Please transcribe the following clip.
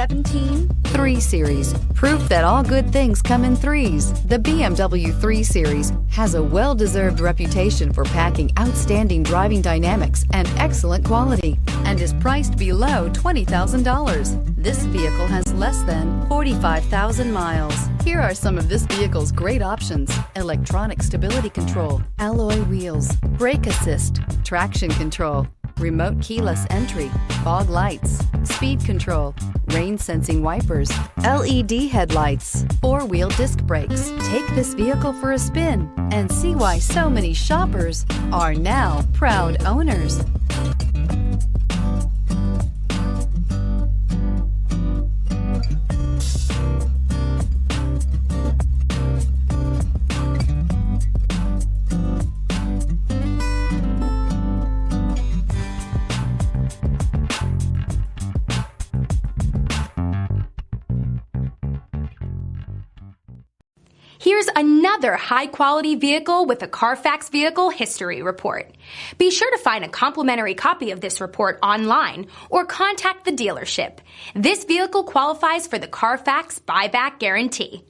2017 3 Series. Proof that all good things come in threes. The BMW 3 Series has a well-deserved reputation for packing outstanding driving dynamics and excellent quality, and is priced below $20,000. This vehicle has less than 45,000 miles. Here are some of this vehicle's great options: electronic stability control, alloy wheels, brake assist, traction control, remote keyless entry, fog lights, speed control, rain sensing wipers, LED headlights, 4-wheel disc brakes. Take this vehicle for a spin and see why so many shoppers are now proud owners. Here's another high-quality vehicle with a Carfax Vehicle History Report. Be sure to find a complimentary copy of this report online or contact the dealership. This vehicle qualifies for the Carfax Buyback Guarantee.